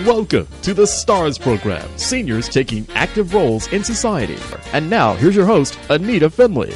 Welcome to the STARS program, seniors taking active roles in society. And now, here's your host, Anita Finley.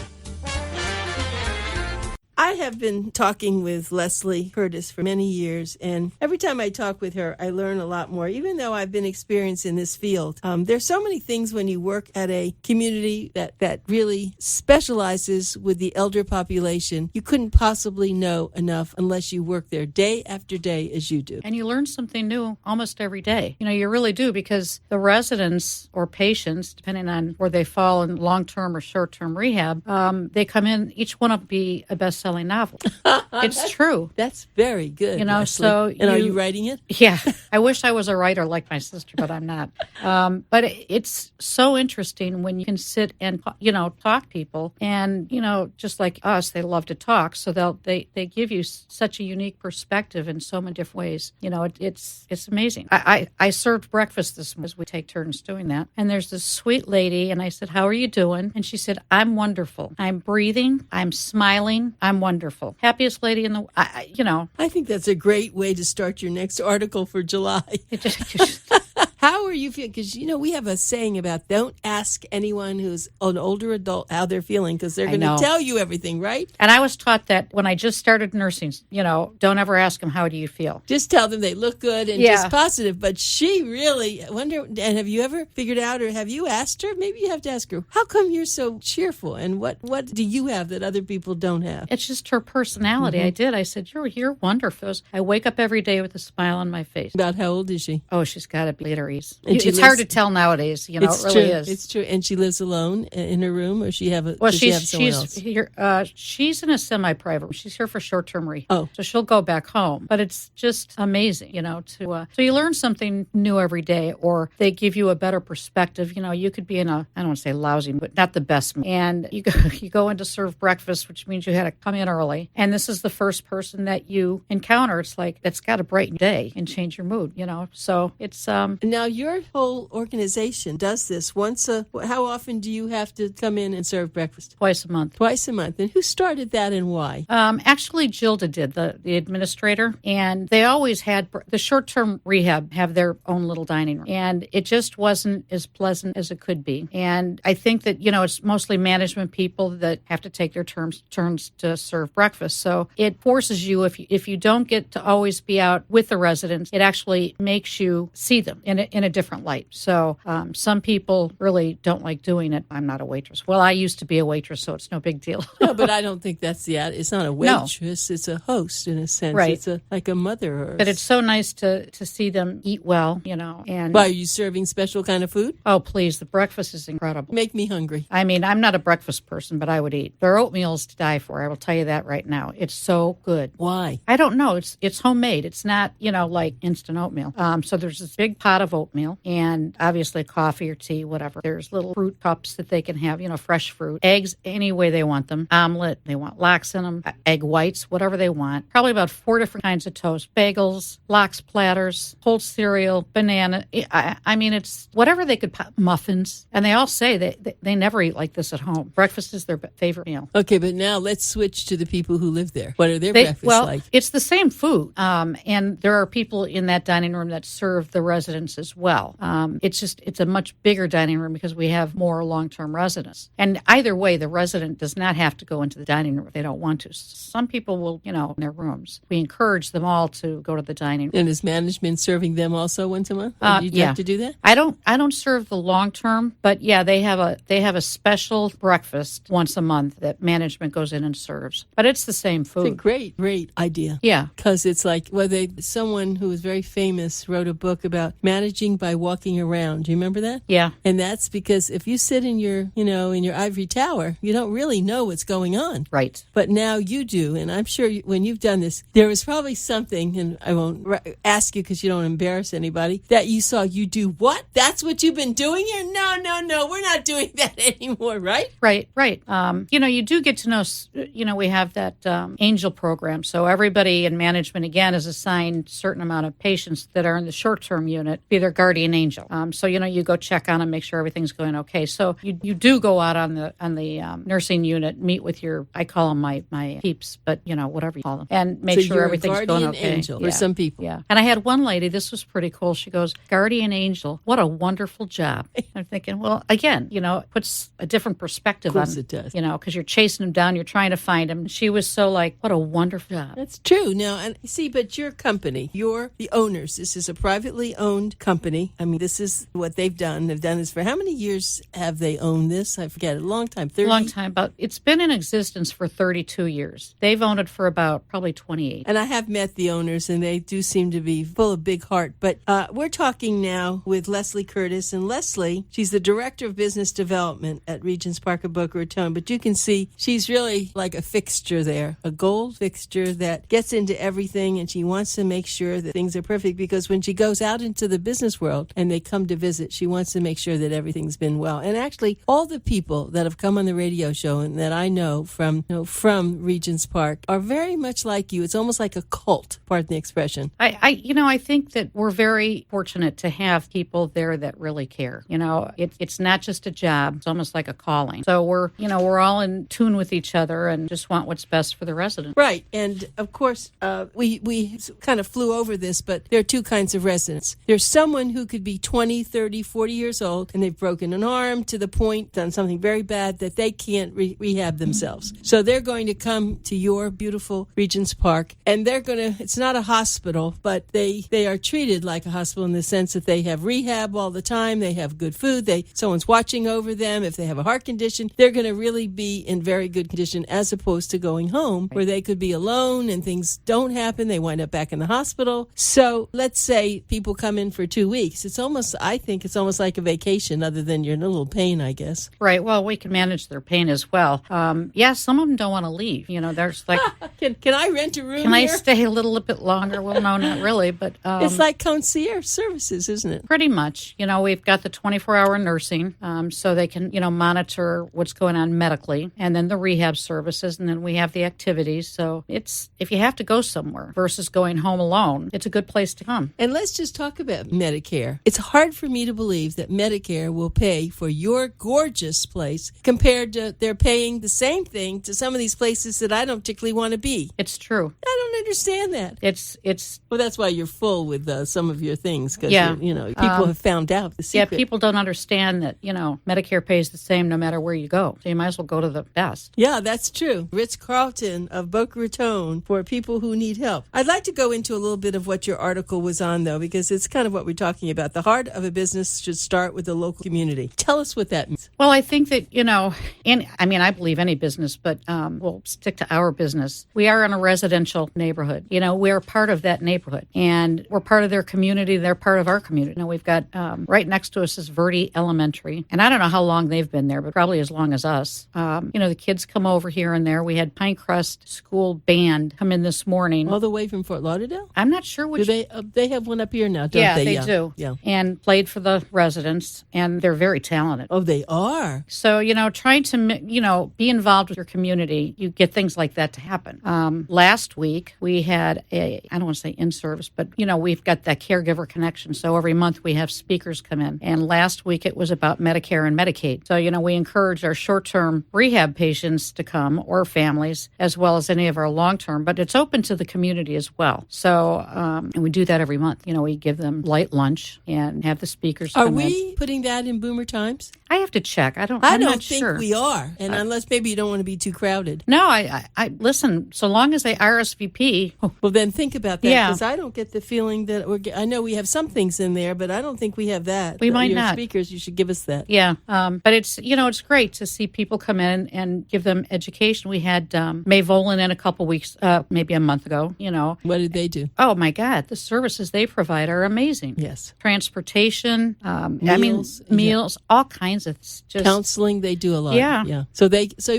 I have been talking with Leslie Curtis for many years, and every time I talk with her, I learn a lot more, even though I've been experienced in this field. There's so many things when you work at a community that really specializes with the elder population. You couldn't possibly know enough unless you work there day after day as you do. And you learn something new almost every day. You know, you really do, because the residents or patients, depending on where they fall in long-term or short-term rehab, they come in, each one will be a best-selling novel. It's true. That's very good. You know, Leslie. so are you writing it? Yeah, I wish I was a writer like my sister, but I'm not. But it's so interesting when you can sit and talk to people, and just like us, they love to talk, so they give you such a unique perspective in so many different ways. It's amazing. I served breakfast this morning. We take turns doing that, and there's this sweet lady, and I said, "How are you doing?" And she said, "I'm wonderful. I'm breathing. I'm smiling. I'm wonderful. Happiest lady in the, I think that's a great way to start your next article for July. How are you feeling? Because, we have a saying about don't ask anyone who's an older adult how they're feeling, because they're going to tell you everything, right? And I was taught that when I just started nursing, don't ever ask them, how do you feel? Just tell them they look good and just positive. But she really, I wonder, and have you ever figured out, or have you asked her? Maybe you have to ask her, how come you're so cheerful? And what do you have that other people don't have? It's just her personality. Mm-hmm. I said, you're wonderful. I wake up every day with a smile on my face. About how old is she? Oh, she's got to be later. It's hard to tell nowadays. It really is. It's true. And she lives alone in her room, or does she have someone else? Here, she's in a semi-private. She's here for short-term rehab. Oh, so she'll go back home. But it's just amazing, so you learn something new every day, or they give you a better perspective. You could be in I don't want to say lousy, but not the best mood. And you go in to serve breakfast, which means you had to come in early. And this is the first person that you encounter. It's like, that's got to brighten your day and change your mood, So it's Now, your whole organization does this how often do you have to come in and serve breakfast? Twice a month. Twice a month. And who started that and why? Actually, Gilda did, the administrator, and they always had the short-term rehab have their own little dining room, and it just wasn't as pleasant as it could be. And I think that, it's mostly management people that have to take their turns to serve breakfast. So it forces you, if you don't get to always be out with the residents, it actually makes you see them in a different light. So some people really don't like doing it. I'm not a waitress. Well, I used to be a waitress, so it's no big deal. No, but I don't think that's it's not a waitress. No. It's a host in a sense. Right. It's like a mother. But it's so nice to see them eat well, And are you serving special kind of food? Oh, please. The breakfast is incredible. Make me hungry. I mean, I'm not a breakfast person, but I would eat. Their oatmeal's to die for. I will tell you that right now. It's so good. Why? I don't know. It's homemade. It's not, like instant oatmeal. So there's this big pot of oatmeal, and obviously coffee or tea, whatever. There's little fruit cups that they can have, fresh fruit. Eggs any way they want them. Omelet, they want lox in them. Egg whites, whatever they want. Probably about 4 different kinds of toast. Bagels, lox platters, whole cereal, banana. I mean, it's whatever they could pop. Muffins. And they all say they never eat like this at home. Breakfast is their favorite meal. Okay, but now let's switch to the people who live there. What are their breakfasts like? It's the same food. And there are people in that dining room that serve the residents as well. It's a much bigger dining room because we have more long-term residents. And either way, the resident does not have to go into the dining room if they don't want to. Some people will, in their rooms. We encourage them all to go to the dining room. And is management serving them also once a month? Do you have to do that? I don't serve the long-term, but yeah, they have a special breakfast once a month that management goes in and serves. But it's the same food. It's a great idea. Yeah. Because it's like, someone who was very famous wrote a book about managing by walking around. Do you remember that? Yeah. And that's because if you sit in your ivory tower, you don't really know what's going on. Right. But now you do. And I'm sure when you've done this, there was probably something, and I won't ask you because you don't embarrass anybody, that you saw you do what? That's what you've been doing here? No, we're not doing that anymore, right? Right. You do get to know, we have that angel program. So everybody in management, again, is assigned a certain amount of patients that are in the short-term unit, be their guardian guardian angel. So you go check on them, make sure everything's going okay. So you do go out on the nursing unit, meet with your, I call them my peeps, but whatever you call them, and make sure everything's going okay. Angel for some people. Yeah. And I had one lady, this was pretty cool. She goes, guardian angel, what a wonderful job. I'm thinking, well, again, it puts a different perspective on, it does. Because you're chasing him down, you're trying to find him. She was so like, what a wonderful job. That's true. Now, and see, but your company, you're the owners. This is a privately owned company. I mean, this is what they've done. They've done this for how many years have they owned this? I forget. A long time. 30? Long time. But it's been in existence for 32 years. They've owned it for about probably 28. And I have met the owners, and they do seem to be full of big heart. But we're talking now with Leslie Curtis. And Leslie, she's the Director of Business Development at Regents Park of Boca Raton. But you can see she's really like a fixture there, a gold fixture that gets into everything, and she wants to make sure that things are perfect, because when she goes out into the business world and they come to visit, she wants to make sure that everything's been well. And actually, all the people that have come on the radio show and that I know from Regents Park are very much like you. It's almost like a cult, pardon the expression. I think that we're very fortunate to have people there that really care. It's not just a job; it's almost like a calling. So we're all in tune with each other and just want what's best for the residents. Right, and of course, we kind of flew over this, but there are two kinds of residents. There's someone who could be 20, 30, 40 years old, and they've broken an arm to the point, done something very bad that they can't rehab themselves. So they're going to come to your beautiful Regents Park, and it's not a hospital, but they are treated like a hospital in the sense that they have rehab all the time, they have good food, someone's watching over them. If they have a heart condition, they're going to really be in very good condition, as opposed to going home where they could be alone and things don't happen. They wind up back in the hospital. So let's say people come in for 2 weeks. I think it's almost like a vacation, other than you're in a little pain, I guess. Right. Well, we can manage their pain as well. Some of them don't want to leave. There's like, can I rent a room? Can here? I stay a little bit longer? Well, no, not really, but it's like concierge services, isn't it? Pretty much. We've got the 24-hour nursing, so they can monitor what's going on medically, and then the rehab services, and then we have the activities. So if you have to go somewhere versus going home alone, it's a good place to come. And let's just talk about Medicare. It's hard for me to believe that Medicare will pay for your gorgeous place compared to they're paying the same thing to some of these places that I don't particularly want to be. It's true. I don't understand that. It's well, that's why you're full with some of your things, because people have found out the secret. Yeah, people don't understand that Medicare pays the same no matter where you go. So you might as well go to the best. Yeah, that's true. Ritz-Carlton of Boca Raton for people who need help. I'd like to go into a little bit of what your article was on, though, because it's kind of what we're talking about. The heart of a business should start with the local community. Tell us what that means. Well, I think that, I believe any business, but we'll stick to our business. We are in a residential neighborhood. We're part of that neighborhood, and we're part of their community. They're part of our community. We've got right next to us is Verde Elementary, and I don't know how long they've been there, but probably as long as us. The kids come over here and there. We had Pinecrest School Band come in this morning. All the way from Fort Lauderdale? I'm not sure which. Do they have one up here now, don't yeah, they? They do. Yeah. And played for the residents, and they're very talented. Oh, they are? So, trying to, be involved with your community, you get things like that to happen. Last week, we had I don't want to say in-service, but, we've got that caregiver connection. So every month we have speakers come in. And last week it was about Medicare and Medicaid. So, we encourage our short-term rehab patients to come, or families, as well as any of our long-term, but it's open to the community as well. So, and we do that every month. We give them light lunch and have the speakers come in. Are we putting that in Boomer Times? I have to check. I'm I not don't think sure. we are. And unless maybe you don't want to be too crowded. No, I listen, so long as they RSVP. Well, then think about that, Yeah. because I don't get the feeling that I know we have some things in there, but I don't think we have that. We might Your not. speakers, you should give us that. Yeah, but it's it's great to see people come in and give them education. We had May Volan in a couple weeks, maybe a month ago. What did they do? Oh my God, the services they provide are amazing. Yes, transportation. Meals, meals, all kinds kinds of just counseling. They do a lot. Yeah. So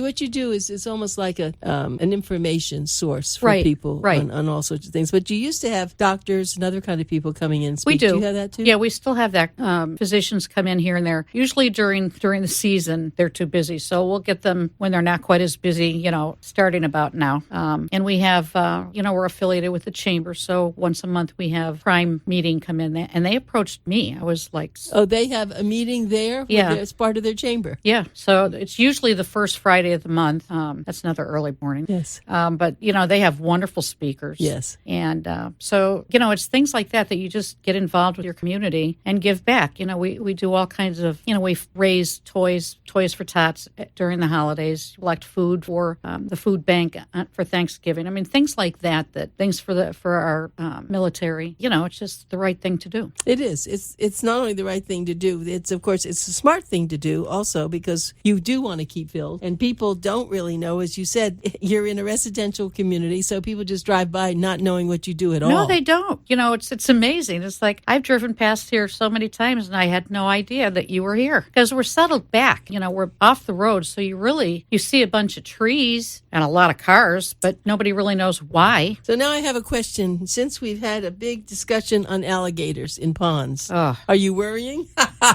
what you do is it's almost like an information source for people on all sorts of things. But you used to have doctors and other kind of people coming in. We do. Do you have that too? Yeah, we still have that. Physicians come in here and there. Usually during the season, they're too busy, so we'll get them when they're not quite as busy. Starting about now. And we have, we're affiliated with the chamber, so once a month we have Prime meeting come in there, and they approached me. I was like, oh, they have a meeting there. Yeah, it's part of their chamber. Yeah, so it's usually the first Friday of the month. That's another early morning. Yes. But they have wonderful speakers. Yes. And so it's things like that you just get involved with your community and give back. We do all kinds of, we raise toys for tots during the holidays, collect food for the food bank for Thanksgiving. I mean, things like that things for our military. It's just the right thing to do. It is. It's not only the right thing to do. It's a smart thing to do also, because you do want to keep filled, and people don't really know. As you said, you're in a residential community, so people just drive by not knowing what you do at all. No, they don't. It's amazing. It's like I've driven past here so many times, and I had no idea that you were here, because we're settled back. We're off the road, so you see a bunch of trees and a lot of cars, but nobody really knows why. So now I have a question. Since we've had a big discussion on alligators in ponds, are you worrying?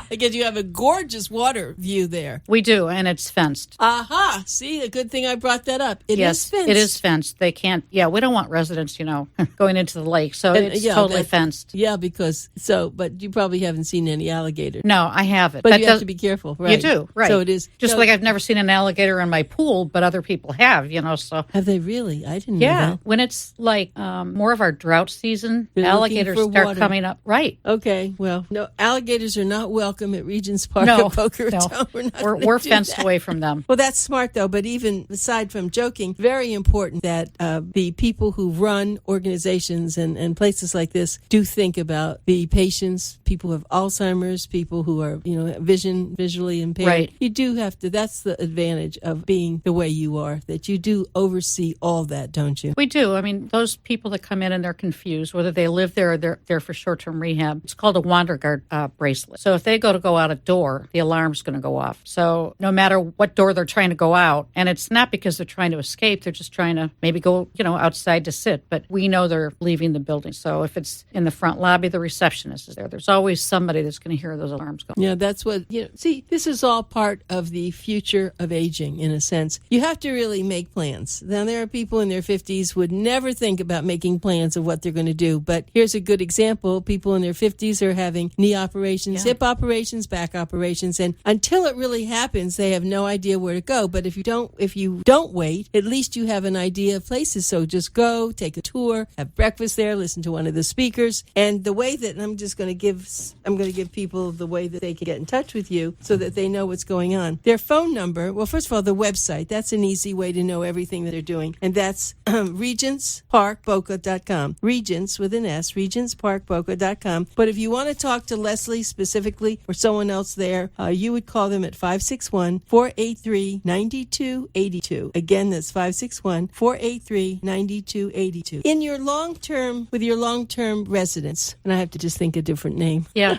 Because you have a gorgeous water view there. We do, and it's fenced. Aha! See, a good thing I brought that up. It is fenced. It is fenced. They can't. Yeah, we don't want residents, going into the lake, so it's totally fenced. Yeah, but you probably haven't seen any alligators. No, I haven't. But you have to be careful, right? You do, right? So it is just like I've never seen an alligator in my pool, but other people have, So have they really? I didn't know that. When it's like more of our drought season, alligators start coming up. Right. Okay. Well, no, alligators are not welcome at Regents Park or Boca Raton. We're fenced away from them. Well, that's smart though. But even aside from joking, very important that the people who run organizations and places like this do think about the patients, people who have Alzheimer's, people who are visually impaired. Right. You do have to. That's the advantage of being the way you are, that you do oversee all that, don't you? We do. I mean, those people that come in and they're confused, whether they live there or they're there for short-term rehab, it's called a Wander Guard bracelet. So if they go out a door, the alarm's going to go off. So no matter what door they're trying to go out, and it's not because they're trying to escape, they're just trying to maybe go, outside to sit, but we know they're leaving the building. So if it's in the front lobby, the receptionist is there. There's always somebody that's going to hear those alarms go. Yeah, that's what, see, this is all part of the future of aging, in a sense. You have to really make plans. Now, there are people in their 50s would never think about making plans of what they're going to do, but here's a good example. People in their 50s are having knee operations, hip operations, back operations, and until it really happens, they have no idea where to go. But if you don't wait, at least you have an idea of places. So just go, take a tour, have breakfast there, listen to one of the speakers, and the way that I'm going to give people the way that they can get in touch with you so that they know what's going on. Their phone number, well, first of all, the website, that's an easy way to know everything that they're doing, and that's regentsparkboca.com. Regents with an S, regentsparkboca.com. But if you want to talk to Leslie specifically or someone else there, you would call them at 561-483-9282. Again, that's 561-483-9282. In your long-term residents, and I have to just think a different name. Yeah.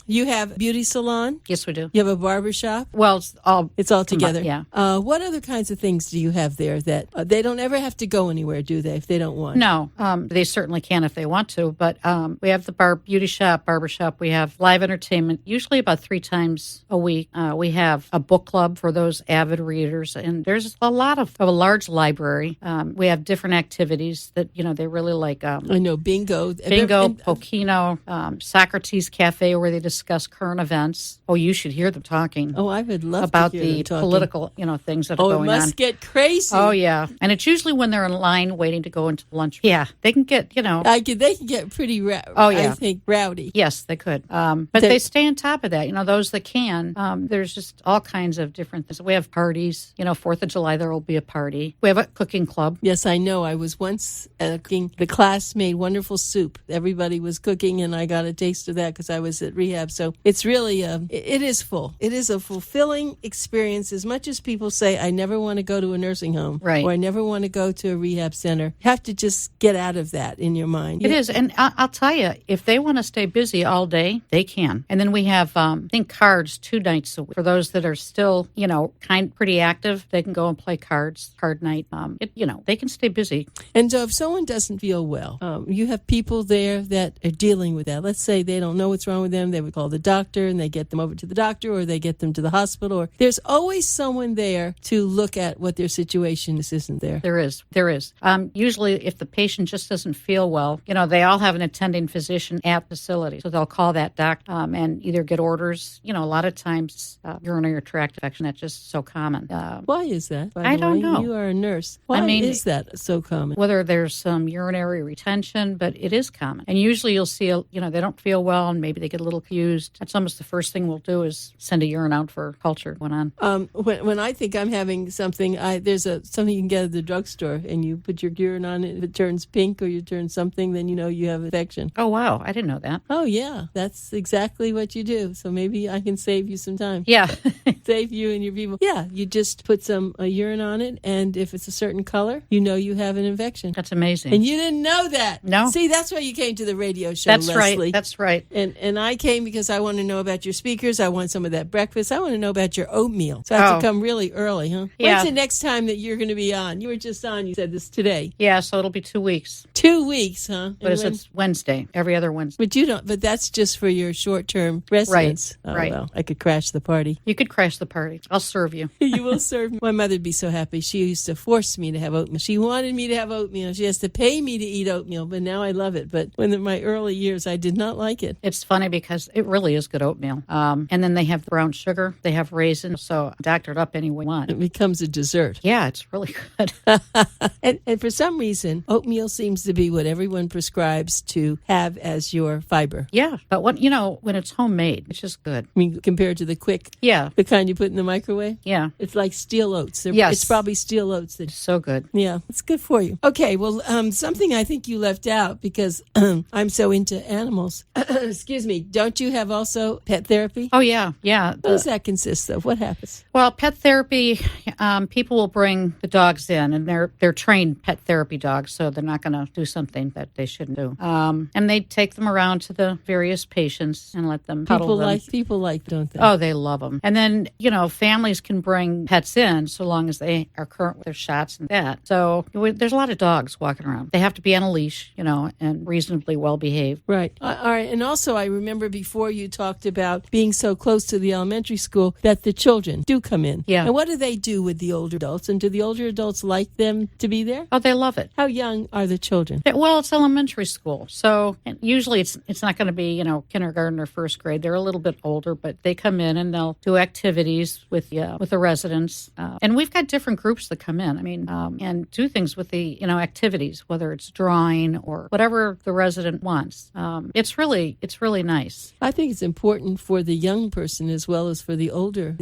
You have beauty salon? Yes, we do. You have a barber shop? Well, it's all together. Yeah. What other kinds of things do you have there that they don't ever have to go anywhere, do they, if they don't want? No, they certainly can if they want to. But we have the beauty shop, barber shop. We have live entertainment, usually about 3 times a week. We have a book club for those avid readers, and there's a large library. We have different activities that they really like. I know bingo, Pokino, Socrates Cafe, where they discuss current events. Oh, you should hear them talking. Oh, I would love about to hear the them talking. Political, things that are going on. Oh, it must get crazy. Oh, yeah, and it's usually when they're in line waiting to go into lunch. Yeah, they can get, they can get pretty I think rowdy. Yes, they could. But they stay on top of that. Those that can. There's just all kinds of different things. We have parties. 4th of July, there will be a party. We have a cooking club. Yes, I know. I was once cooking. The class made wonderful soup. Everybody was cooking, and I got a taste of that because I was at rehab. So it's really, it is full. It is a fulfilling experience. As much as people say, I never want to go to a nursing home, right, or I never want to go to a rehab center, you have to just get out of that in your mind. It is. And I'll tell you, if they want to stay busy all day, they can. can. And then we have, I think, cards 2 nights a week. For those that are still, pretty active, they can go and play cards, card night. They can stay busy. And so if someone doesn't feel well, you have people there that are dealing with that. Let's say they don't know what's wrong with them. They would call the doctor and they get them over to the doctor, or they get them to the hospital. Or there's always someone there to look at what their situation is, isn't there? There is. Usually if the patient just doesn't feel well, they all have an attending physician at the facility. So they'll call that doctor and either get orders. A lot of times urinary tract infection, that's just so common. Why is that? I don't know. You are a nurse. Why is that so common? Whether there's some urinary retention, but it is common. And usually you'll see, they don't feel well and maybe they get a little confused. That's almost the first thing we'll do is send a urine out for culture going on. When I think I'm having something, there's something you can get at the drugstore, and you put your urine on it. If it turns pink or you turn something, then you have infection. Oh, wow. I didn't know that. Oh, yeah. That's exactly what you do. So maybe I can save you some time. Yeah. Save you and your people. Yeah. You just put some urine on it, and if it's a certain color, you have an infection. That's amazing. And you didn't know that. No. See, that's why you came to the radio show, That's Leslie. right. That's right. And I came because I want to know about your speakers. I want some of that breakfast. I want to know about your oatmeal. So I have to come really early, huh? Yeah. When's the next time that you're going to be on? You were just on. You said this today. Yeah, so it'll be 2 weeks. 2 weeks, huh? But it's Wednesday, every other Wednesday. But you don't. But that's just for your short-term residence. Right. Oh, right. Well, I could crash the party. You could crash the party. I'll serve you. You will serve me. My mother'd be so happy. She used to force me to have oatmeal. She wanted me to have oatmeal. She has to pay me to eat oatmeal, but now I love it. But in my early years, I did not like it. It's funny because it really is good oatmeal. And then they have brown sugar. They have raisins. So doctor it up any way you want. It becomes a dessert. Yeah, it's really good. And for some reason, oatmeal seems to be what everyone prescribes to have as your fiber. Yeah, but when it's homemade, it's just good. I mean, compared to the the kind you put in the microwave? Yeah. It's like steel oats. Yes. It's probably steel oats. It's so good. Yeah, it's good for you. Okay, well, something I think you left out because I'm so into animals. Excuse me. Don't you have also pet therapy? Oh, yeah. Yeah. What does that consist of? What happens? Well, pet therapy, people will bring the dogs in, and they're trained pet therapy dogs, so they're not going to do something that they shouldn't do. And they take them around to the various patients and let them cuddle them. People like, don't they? Oh, they love them. And then, families can bring pets in so long as they are current with their shots and that. So there's a lot of dogs walking around. They have to be on a leash, and reasonably well behaved. Right. All right. And also, I remember before you talked about being so close to the elementary school that the children do come in. Yeah. And what do they do with the older adults? And do the older adults like them to be there? Oh, they love it. How young are the children? Well, it's elementary school. So usually it's not going to be, kindergarten or first grade. They're a little bit older, but they come in and they'll do activities with the residents. And we've got different groups that come in. I mean, and do things with the, activities, whether it's drawing or whatever the resident wants. It's really nice. I think it's important for the young person as well as for the elder.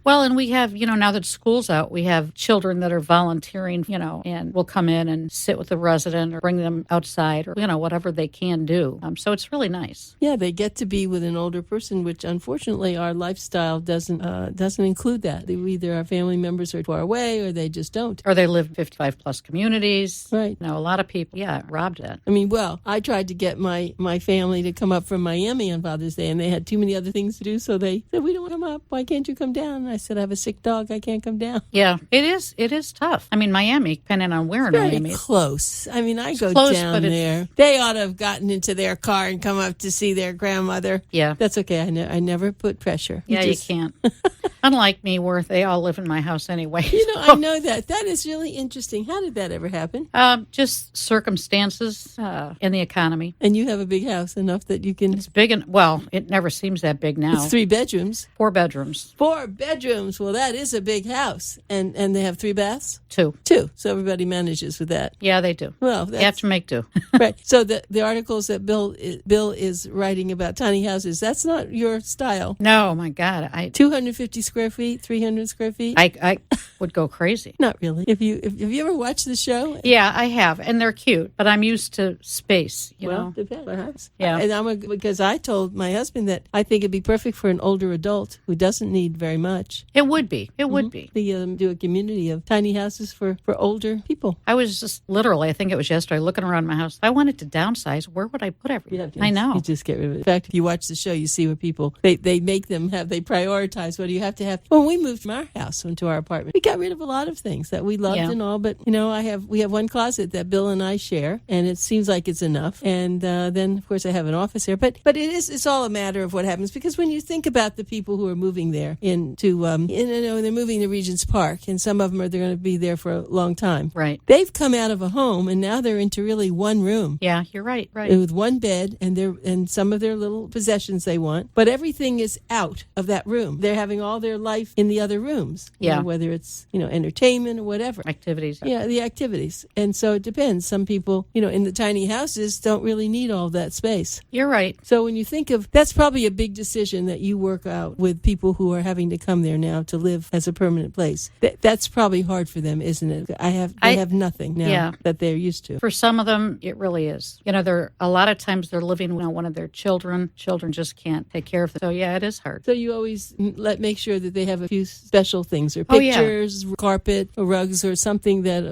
Well, and we have, now that school's out, we have children that are volunteering, and will come in and sit with the resident or bring them outside or, whatever they can do. So it's really nice. Yeah, they get to be with an older person, which unfortunately our lifestyle doesn't include that. They either our family members are far away or they just don't. Or they live in 55 plus communities. Right. A lot of people, robbed that. I mean, well, I tried to get my family to come up from Miami on Father's Day, and they had too many other things to do, so they said, we don't want to come up. Why can't you come down? And I said, I have a sick dog. I can't come down. Yeah, it is tough. I mean, Miami, depending on where in Miami. It's close. I mean, I go close, down there. They ought to have gotten into their car and come up to see their grandmother. Yeah. That's okay. I never put pressure. You can't. Unlike me, where they all live in my house anyway. I know that. That is really interesting. How did that ever happen? Just circumstances in the economy. And you have a big house, enough that you can... It's big, it never seems that big now. It's 3 bedrooms. 4 bedrooms. 4 bedrooms. Well, that is a big house. And they have 3 baths? 2. 2. So everybody manages with that. Yeah, they do. Well, you have to make do. Right. So the articles that Bill is writing about tiny houses, that's not your style. No, my God. 250 square feet, 300 square feet? I would go crazy. Not really. Have you ever watched the show? Yeah, I have. And they're cute, but I'm used to space, you know? Depends, perhaps. Yeah. And because I told my husband that I think it'd be perfect for an older adult who doesn't need very much. It would be. It would be. They do a community of tiny houses for older people. I was just literally, I think it was yesterday, looking around my house. If I wanted to downsize, where would I put everything? I know. You just get rid of it. In fact, If you watch the show, you see where people, they make them they prioritize what do you have to have. When we moved from our house into our apartment, we got rid of a lot of things that we loved and all, but we have one closet that Bill and I share, and it seems like it's enough. And then, of course, I have an office here. But it's all a matter of what happens, because when you think about the people who are moving there they're moving to Regents Park, and some of them they're going to be there for a long time. Right. They've come out of a home, and now they're into really one room. Yeah, you're right. Right. With one bed and some of their little possessions they want, but everything is out of that room. They're having all their life in the other rooms. Yeah. Whether it's entertainment or whatever. Activities. Yeah, the activities. And so it depends. Some people, in the tiny houses don't really need all that space. You're right. So when you think of, that's probably a big decision that you work out with people who are having to come there now to live as a permanent place. That's probably hard for them, isn't it? They have nothing now that they're used to. For some of them, it really is. They're a lot of times they're living with one of their children. Children just can't take care of them. So yeah, it is hard. So you always make sure that they have a few special things, or pictures, carpet, or rugs, or something that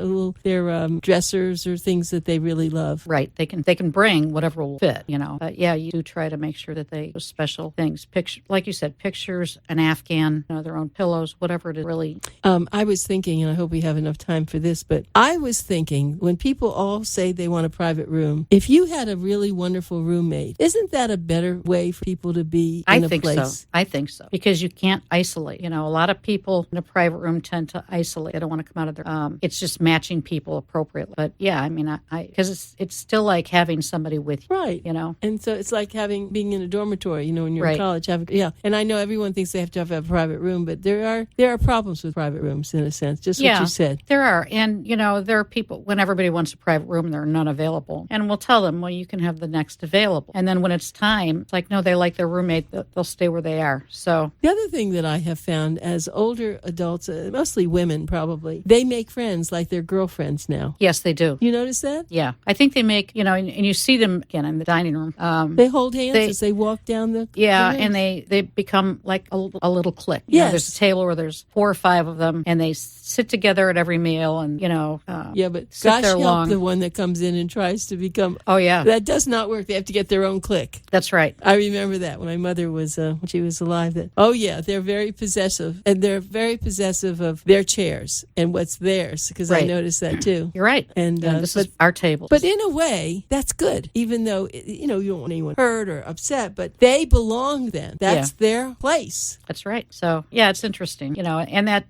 their dressers or things that they really love. Right. They can bring whatever will fit. But yeah, you do try to make sure that they those special things. Picture, like you said, pictures, an Afghan, their own pillows, whatever it is. Really. I was thinking, and I hope we have enough time for this, but I was thinking, when people all say they want a private room, if you had a really wonderful roommate, isn't that a better way for people to be in a place? I think so. Because you can't isolate. A lot of people in a private room tend to isolate. They don't want to come out of their. It's just matching people appropriately. But yeah, I mean, because it's still like having somebody with you. Right. And so it's like being in a dormitory, when you're in college. And I know everyone thinks they have to have a private room, but there are problems with private rooms, in a sense, just what you said. There are. And, there are people, when everybody wants a private room, there are none available. And we'll tell them, well, you can have the next available. And then when it's time, it's like, no, they like their roommate. They'll stay where they are. So the other thing that I have found as older adults, mostly women probably, they make friends like their girlfriends now. Yes, they do. You notice that? Yeah. I think they make, and you see them, again, in the dining room. They hold hands as they walk down the... Yeah, and they become like a little clique. Yes. There's a table where there's 4 or 5 of them, and they sit together at every meal, and, but gosh help the one that comes in and tries to become... Oh, yeah. That does not work. They have to get their own clique. That's right. I remember that when my mother was, when she was alive, they're very possessive, and they're very possessive of their chairs and what's theirs, because I noticed that too. You're right. And this is our table. But in a way, that's good, even though, you don't want anyone hurt or upset, but they belong then. That's their place. That's right. So, yeah, it's interesting, and that,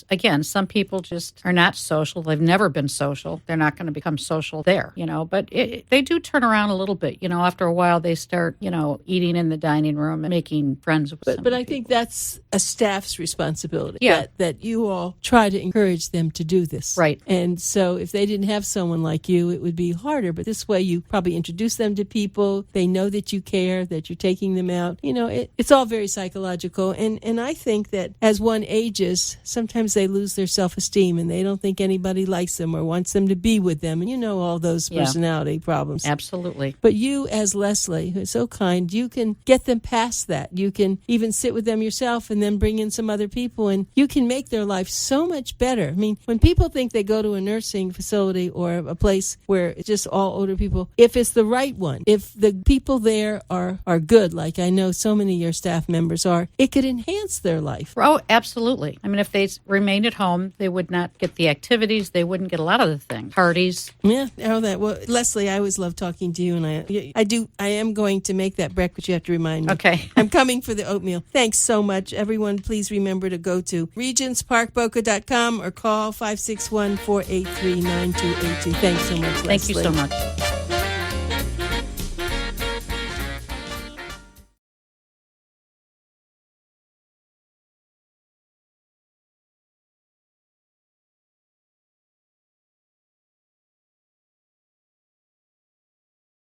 again, some people just are not social. They've never been social. They're not going to become social there, but they do turn around a little bit. After a while, they start, eating in the dining room and making friends with some But I think that's a staff's responsibility. Yeah. That you all try to encourage them to do this. Right. And so if they didn't have someone like you, it would be harder. But this way, you probably introduce them to people. They know that you care, that you're taking them out. It's all very psychological. And I think that as one ages, sometimes they lose their self-esteem and they don't think anybody likes them or wants them to be with them. And all those personality problems. Absolutely. But you, as Leslie, who's so kind, you can get them past that. You can even sit with them yourself and then bring in some other people, and you can make their life so much better. I mean, when people think they go to a nursing facility or a place where it's just all older people, if it's the right one, if the people there are good, like I know so many of your staff members are, it could enhance their life. Oh, absolutely. I mean, if they remained at home, they would not get the activities. They wouldn't get a lot of the things. Parties. Yeah, all that. Well, Leslie, I always love talking to you, and I am going to make that breakfast. You have to remind me. Okay. I'm coming for the oatmeal. Thanks so much. Everyone, please remember to go to regentsparkboca.com or call 561-483-9282. Thanks so much, Leslie. Thank you so much.